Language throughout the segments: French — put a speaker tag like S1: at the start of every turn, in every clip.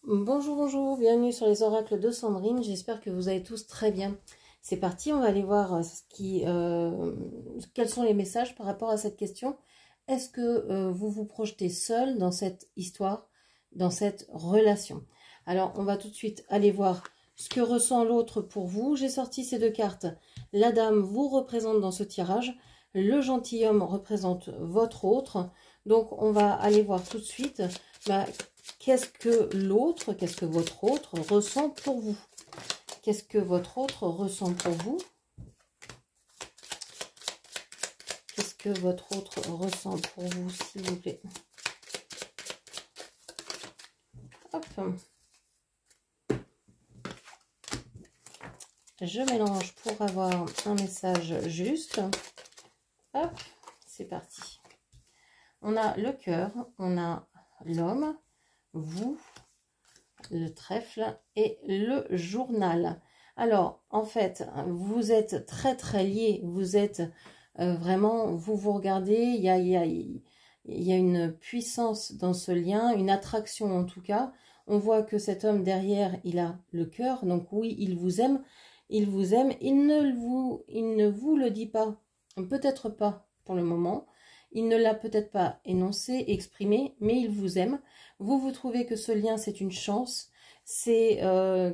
S1: Bonjour, bonjour, bienvenue sur les oracles de Sandrine, j'espère que vous allez tous très bien. C'est parti, on va aller voir quels sont les messages par rapport à cette question. Est-ce que vous vous projetez seul dans cette histoire, dans cette relation? Alors, on va tout de suite aller voir ce que ressent l'autre pour vous. J'ai sorti ces deux cartes. La dame vous représente dans ce tirage, le gentilhomme représente votre autre. Donc, on va aller voir tout de suite qu'est-ce que l'autre, qu'est-ce que votre autre ressent pour vous? Qu'est-ce que votre autre ressent pour vous? Qu'est-ce que votre autre ressent pour vous, s'il vous plaît? Hop. Je mélange pour avoir un message juste. Hop, c'est parti. On a le cœur, on a l'homme, vous, le trèfle et le journal. Alors, en fait, vous êtes très très liés, vous êtes vraiment, vous regardez, il y a une puissance dans ce lien, une attraction en tout cas. On voit que cet homme derrière, il a le cœur, donc oui, il vous aime, il ne vous le dit pas, peut-être pas pour le moment. Il ne l'a peut-être pas énoncé, exprimé, mais il vous aime. Vous trouvez que ce lien, c'est une chance. C'est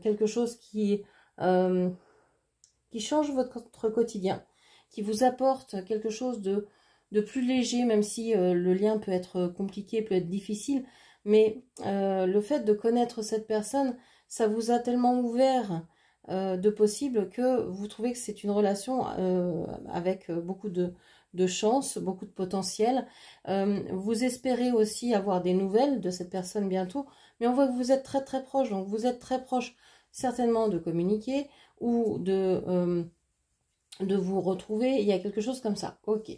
S1: quelque chose qui change votre quotidien, qui vous apporte quelque chose de plus léger, même si le lien peut être compliqué, peut être difficile. Mais le fait de connaître cette personne, ça vous a tellement ouvert de possibles que vous trouvez que c'est une relation avec beaucoup de chance, beaucoup de potentiel. Vous espérez aussi avoir des nouvelles de cette personne bientôt, mais on voit que vous êtes très très proche, donc vous êtes très proche certainement de communiquer ou de vous retrouver, il y a quelque chose comme ça. Ok.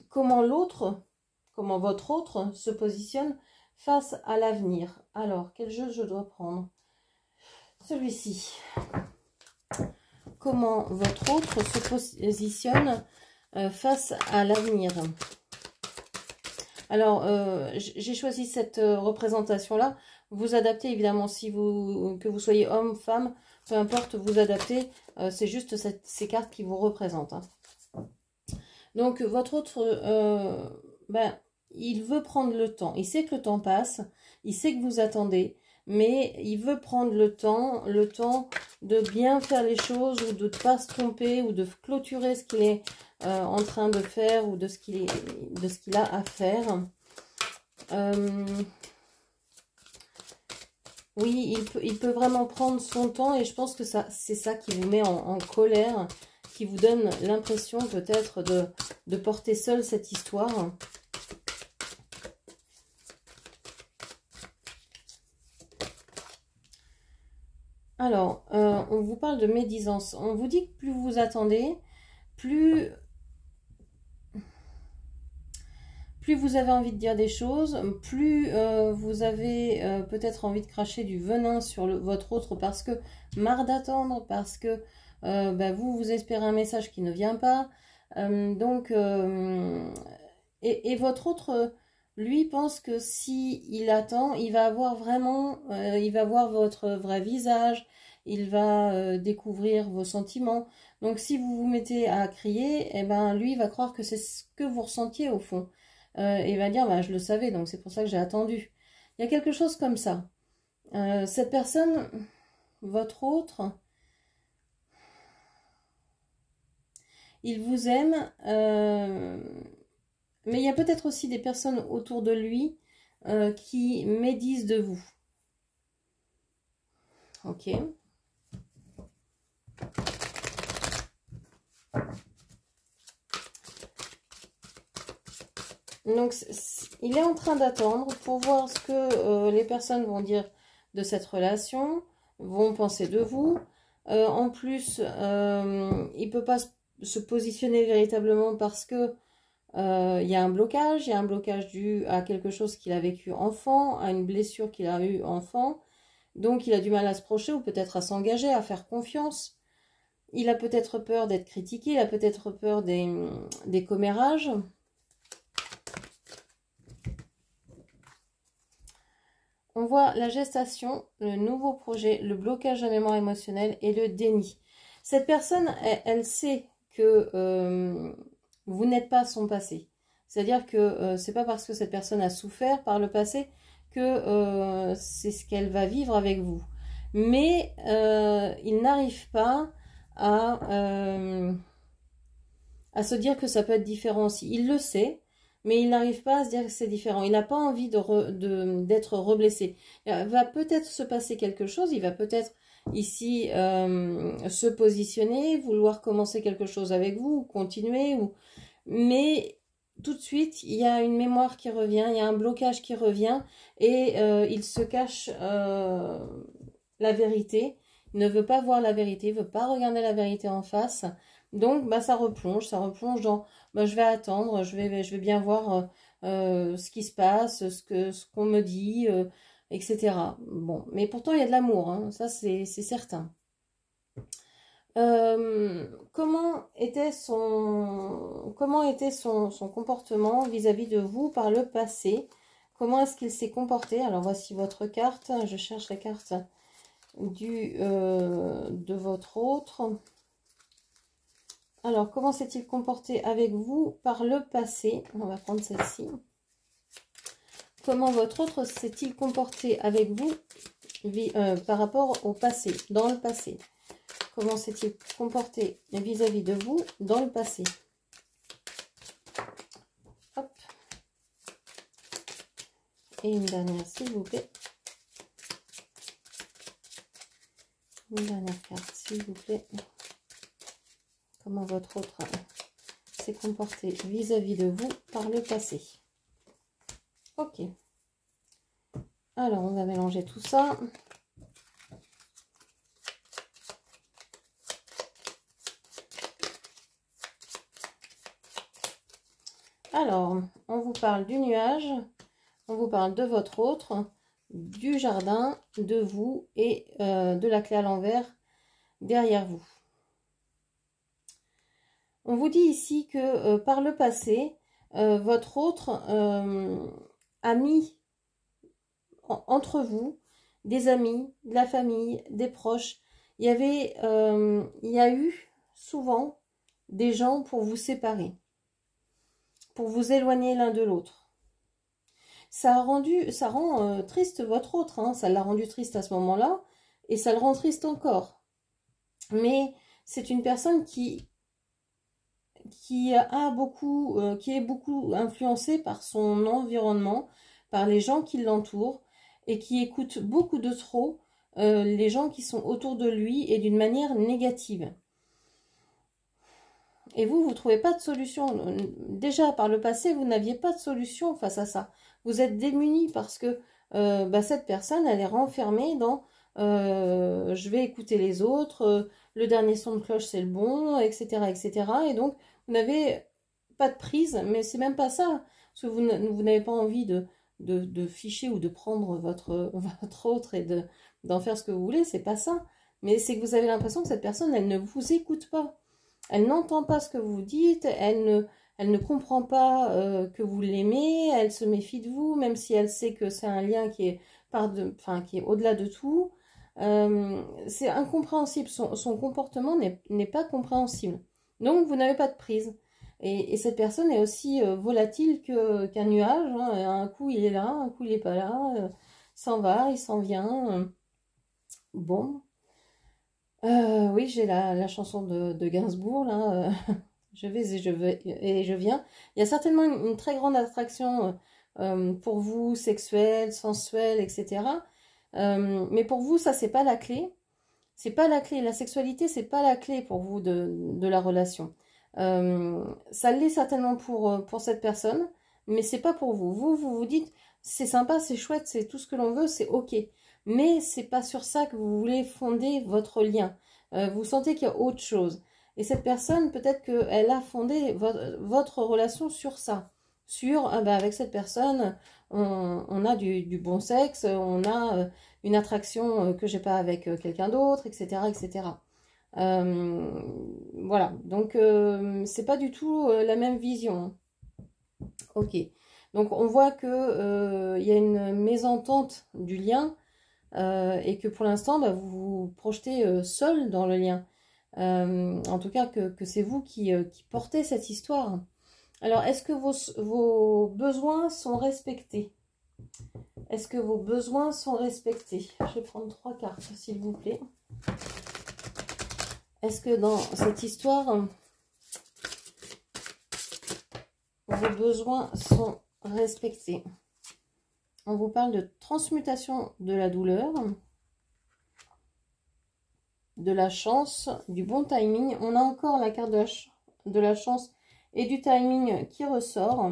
S1: Comment votre autre se positionne face à l'avenir? Alors, quel jeu je dois prendre? Celui-ci. Comment votre autre se positionne face à l'avenir? Alors, j'ai choisi cette représentation-là. Vous adaptez évidemment, que vous soyez homme, femme, peu importe, vous adaptez. C'est juste ces cartes qui vous représentent. Hein. Donc, votre autre, il veut prendre le temps. Il sait que le temps passe, il sait que vous attendez, mais il veut prendre le temps de bien faire les choses ou de ne pas se tromper ou de clôturer ce qu'il est en train de faire ou de ce qu'il a à faire. Oui, il peut vraiment prendre son temps et je pense que c'est ça qui vous met en colère, qui vous donne l'impression peut-être de porter seul cette histoire. Alors, on vous parle de médisance. On vous dit que plus vous attendez, plus vous avez envie de dire des choses, plus vous avez peut-être envie de cracher du venin sur votre autre parce que marre d'attendre, parce que vous espérez un message qui ne vient pas. Et votre autre, lui, pense que si il attend, il va avoir vraiment, il va voir votre vrai visage, il va découvrir vos sentiments. Donc si vous vous mettez à crier, eh ben, lui, il va croire que c'est ce que vous ressentiez au fond. Et il va dire, bah, je le savais, donc c'est pour ça que j'ai attendu. Il y a quelque chose comme ça. Cette personne, votre autre, il vous aime, mais il y a peut-être aussi des personnes autour de lui qui médisent de vous. Ok. Donc, il est en train d'attendre pour voir ce que les personnes vont dire de cette relation, vont penser de vous. En plus, il ne peut pas se positionner véritablement parce que il y a un blocage dû à quelque chose qu'il a vécu enfant, à une blessure qu'il a eue enfant. Donc, il a du mal à se projeter ou peut-être à s'engager, à faire confiance. Il a peut-être peur d'être critiqué, il a peut-être peur des commérages. on voit la gestation, le nouveau projet, le blocage de la mémoire émotionnelle et le déni. Cette personne, elle sait que vous n'êtes pas son passé. C'est-à-dire que c'est pas parce que cette personne a souffert par le passé que c'est ce qu'elle va vivre avec vous. Mais il n'arrive pas à se dire que ça peut être différent aussi. Il le sait, mais il n'arrive pas à se dire que c'est différent. Il n'a pas envie d'être reblessé. Il va peut-être se passer quelque chose, il va peut-être ici se positionner, vouloir commencer quelque chose avec vous, ou continuer, mais tout de suite, il y a une mémoire qui revient, il y a un blocage qui revient, et il se cache la vérité. Il ne veut pas voir la vérité, il ne veut pas regarder la vérité en face. Donc, bah, ça replonge dans, bah, je vais attendre, je vais bien voir ce qui se passe, ce qu'on me dit, etc. Bon, mais pourtant, il y a de l'amour, hein, ça c'est certain. Comment était son comportement vis-à-vis de vous par le passé? Comment est-ce qu'il s'est comporté? Alors, voici votre carte. Je cherche la carte de votre autre. Alors, comment s'est-il comporté avec vous par le passé? On va prendre celle-ci. Comment votre autre s'est-il comporté avec vous par rapport au passé, dans le passé? Comment s'est-il comporté vis-à-vis de vous dans le passé? Hop. Et une dernière, s'il vous plaît. Une dernière carte, s'il vous plaît. Comment votre autre s'est comporté vis-à-vis de vous par le passé. Ok. Alors, on va mélanger tout ça. Alors, on vous parle du nuage, on vous parle de votre autre, du jardin, de vous et de la clé à l'envers derrière vous. On vous dit ici que par le passé, votre autre a mis entre vous des amis, de la famille, des proches. Il y a eu souvent des gens pour vous séparer, pour vous éloigner l'un de l'autre. Ça rend triste votre autre, hein, ça l'a rendu triste à ce moment-là, et ça le rend triste encore. Mais c'est une personne qui est beaucoup influencée par son environnement, par les gens qui l'entourent, et qui écoute beaucoup de trop les gens qui sont autour de lui et d'une manière négative. Et vous ne trouvez pas de solution. Déjà, par le passé, vous n'aviez pas de solution face à ça. Vous êtes démunis parce que cette personne, elle est renfermée dans je vais écouter les autres, le dernier son de cloche, c'est le bon, etc., etc. Et donc, vous n'avez pas de prise, mais c'est même pas ça. Parce que vous n'avez pas envie de ficher ou de prendre votre autre et d'en faire ce que vous voulez, c'est pas ça. Mais c'est que vous avez l'impression que cette personne, elle ne vous écoute pas. Elle n'entend pas ce que vous dites, elle ne comprend pas que vous l'aimez, elle se méfie de vous, même si elle sait que c'est un lien qui est, qui est au-delà de tout. C'est incompréhensible, son comportement n'est pas compréhensible. Donc, vous n'avez pas de prise. Et cette personne est aussi volatile qu'un nuage. Hein. Un coup, il est là, un coup, il n'est pas là. S'en va, il s'en vient. Bon. Oui, j'ai la chanson de Gainsbourg, là. Je vais et je viens. Il y a certainement une très grande attraction pour vous, sexuelle, sensuelle, etc. Mais pour vous, ça, c'est pas la clé. C'est pas la clé. La sexualité, c'est pas la clé pour vous de la relation. Ça l'est certainement pour cette personne, mais c'est pas pour vous. Vous vous dites, c'est sympa, c'est chouette, c'est tout ce que l'on veut, c'est ok. Mais c'est pas sur ça que vous voulez fonder votre lien. Vous sentez qu'il y a autre chose. Et cette personne, peut-être qu'elle a fondé votre relation sur ça. Sur, avec cette personne, on a du bon sexe, on a une attraction que j'ai pas avec quelqu'un d'autre, etc., etc. Voilà, donc c'est pas du tout la même vision. Ok, Donc on voit que il y a une mésentente du lien et que pour l'instant, bah, vous vous projetez seul dans le lien. En tout cas, que c'est vous qui portez cette histoire. Alors, est-ce que vos besoins sont respectés? Est-ce que vos besoins sont respectés? Je vais prendre 3 cartes, s'il vous plaît. Est-ce que dans cette histoire, vos besoins sont respectés? On vous parle de transmutation de la douleur, de la chance, du bon timing. On a encore la carte de la chance et du timing qui ressort.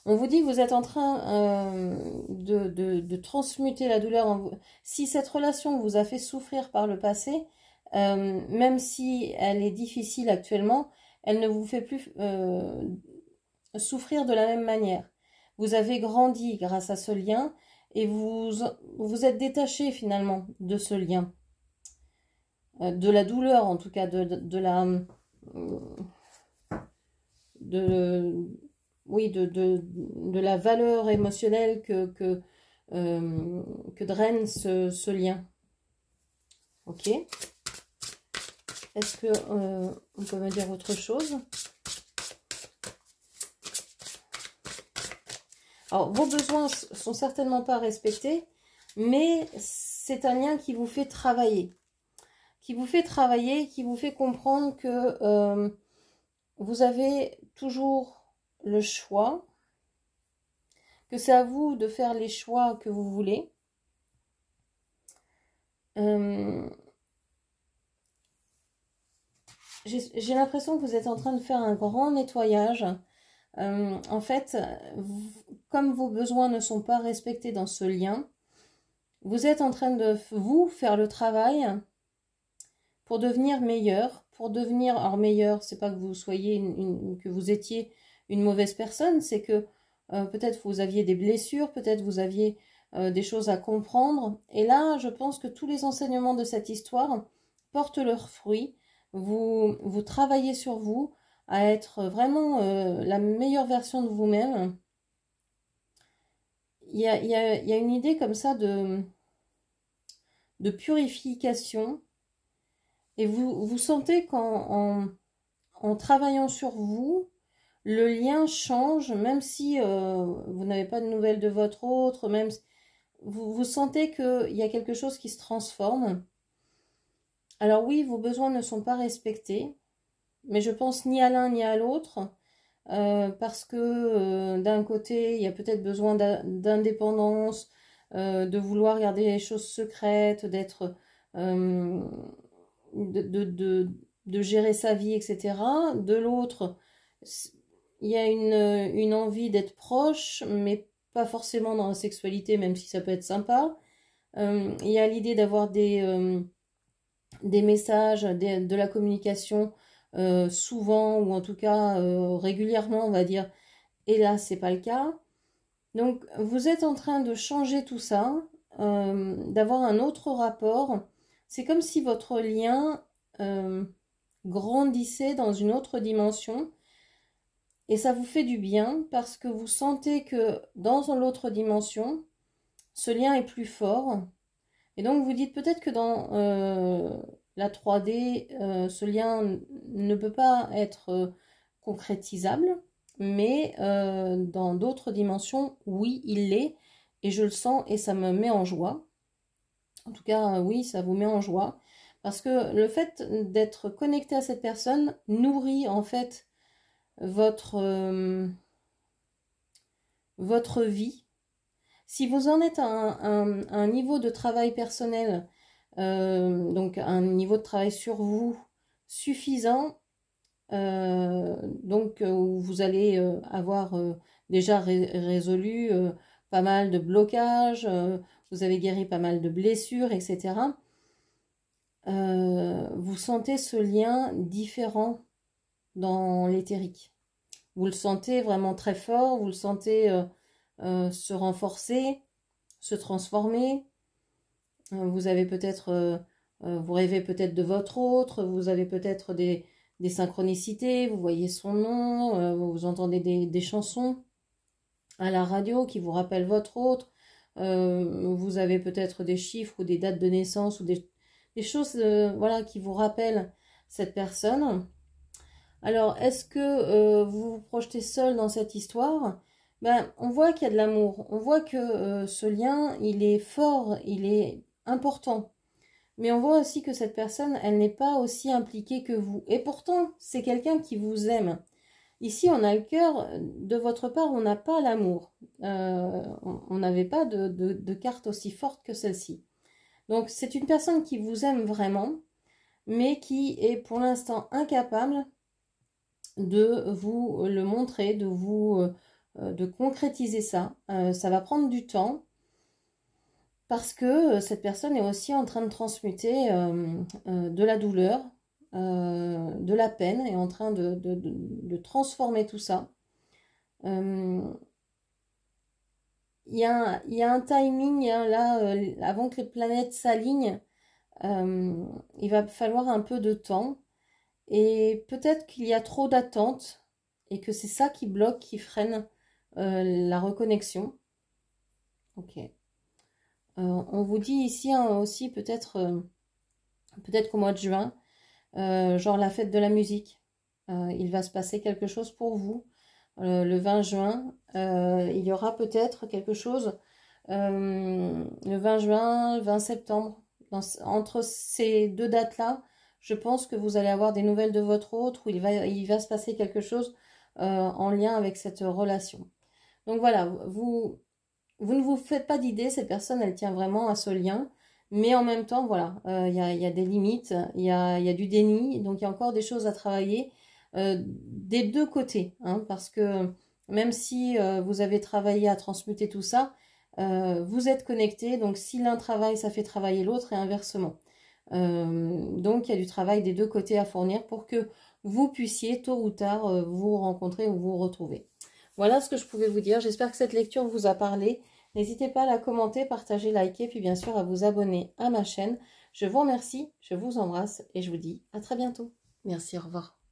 S1: On vous dit que vous êtes en train de transmuter la douleur. Si cette relation vous a fait souffrir par le passé, même si elle est difficile actuellement, elle ne vous fait plus souffrir de la même manière. Vous avez grandi grâce à ce lien et vous êtes détaché finalement de ce lien. De la douleur en tout cas, de la valeur émotionnelle que draine ce lien. Ok. Est-ce que on peut me dire autre chose? Alors, vos besoins sont certainement pas respectés, mais c'est un lien qui vous fait travailler. Qui vous fait comprendre que vous avez toujours le choix, que c'est à vous de faire les choix que vous voulez. J'ai l'impression que vous êtes en train de faire un grand nettoyage. En fait, comme vos besoins ne sont pas respectés dans ce lien, vous êtes en train de vous faire le travail pour devenir meilleur, alors meilleur, c'est pas que vous soyez que vous étiez une mauvaise personne, c'est que peut-être vous aviez des blessures, peut-être vous aviez des choses à comprendre. Et là, je pense que tous les enseignements de cette histoire portent leurs fruits. Vous travaillez sur vous, à être vraiment la meilleure version de vous-même. Il y a une idée comme ça de purification. Et vous sentez qu'en travaillant sur vous, le lien change, même si vous n'avez pas de nouvelles de votre autre, même si vous sentez qu'il y a quelque chose qui se transforme. Alors oui, vos besoins ne sont pas respectés, mais je pense ni à l'un ni à l'autre, parce que d'un côté, il y a peut-être besoin d'indépendance, de vouloir garder les choses secrètes, d'être... de gérer sa vie, etc. De l'autre, il y a une envie d'être proche, mais pas forcément dans la sexualité, même si ça peut être sympa. Il y a l'idée d'avoir des messages, de la communication souvent, ou en tout cas régulièrement, on va dire. Et là, c'est pas le cas. Donc, vous êtes en train de changer tout ça, d'avoir un autre rapport. C'est comme si votre lien grandissait dans une autre dimension. Et ça vous fait du bien parce que vous sentez que dans l'autre dimension, ce lien est plus fort. Et donc vous dites peut-être que dans la 3D, ce lien ne peut pas être concrétisable. Mais dans d'autres dimensions, oui, il l'est. Et je le sens et ça me met en joie. En tout cas, oui, ça vous met en joie. Parce que le fait d'être connecté à cette personne nourrit en fait votre vie. Si vous en êtes à un niveau de travail personnel, donc un niveau de travail sur vous suffisant, donc où vous allez avoir déjà résolu pas mal de blocages, vous avez guéri pas mal de blessures, etc. Vous sentez ce lien différent dans l'éthérique. Vous le sentez vraiment très fort, vous le sentez se renforcer, se transformer. Vous avez peut-être, vous rêvez peut-être de votre autre, vous avez peut-être des synchronicités, vous voyez son nom, vous entendez des chansons. à la radio qui vous rappelle votre autre. Vous avez peut-être des chiffres ou des dates de naissance ou des choses voilà, qui vous rappellent cette personne. Alors, est-ce que vous vous projetez seul dans cette histoire? Ben, on voit qu'il y a de l'amour. On voit que ce lien, il est fort, il est important. Mais on voit aussi que cette personne, elle n'est pas aussi impliquée que vous. Et pourtant, c'est quelqu'un qui vous aime. Ici, on a le cœur. De votre part, on n'a pas l'amour. On n'avait pas de carte aussi forte que celle-ci. Donc, c'est une personne qui vous aime vraiment, mais qui est pour l'instant incapable de vous le montrer, de concrétiser ça. Ça va prendre du temps parce que cette personne est aussi en train de transmuter de la douleur, de la peine, est en train de transformer tout ça. Il y a un timing hein, là, avant que les planètes s'alignent, il va falloir un peu de temps. Et peut-être qu'il y a trop d'attentes et que c'est ça qui bloque, qui freine la reconnexion. Ok. On vous dit ici hein, aussi peut-être qu'au mois de juin, genre la fête de la musique, il va se passer quelque chose pour vous. Le 20 juin, il y aura peut-être quelque chose le 20 juin, le 20 septembre. Entre ces deux dates-là, je pense que vous allez avoir des nouvelles de votre autre, où il va se passer quelque chose en lien avec cette relation. Donc voilà, vous ne vous faites pas d'idée, cette personne, elle tient vraiment à ce lien. Mais en même temps, voilà, il y a des limites, il y a du déni, donc il y a encore des choses à travailler des deux côtés. Hein, parce que même si vous avez travaillé à transmuter tout ça, vous êtes connectés, donc si l'un travaille, ça fait travailler l'autre et inversement. Donc il y a du travail des deux côtés à fournir pour que vous puissiez tôt ou tard vous rencontrer ou vous retrouver. Voilà ce que je pouvais vous dire. J'espère que cette lecture vous a parlé. N'hésitez pas à la commenter, partager, liker, puis bien sûr à vous abonner à ma chaîne. Je vous remercie, je vous embrasse et je vous dis à très bientôt. Merci, au revoir.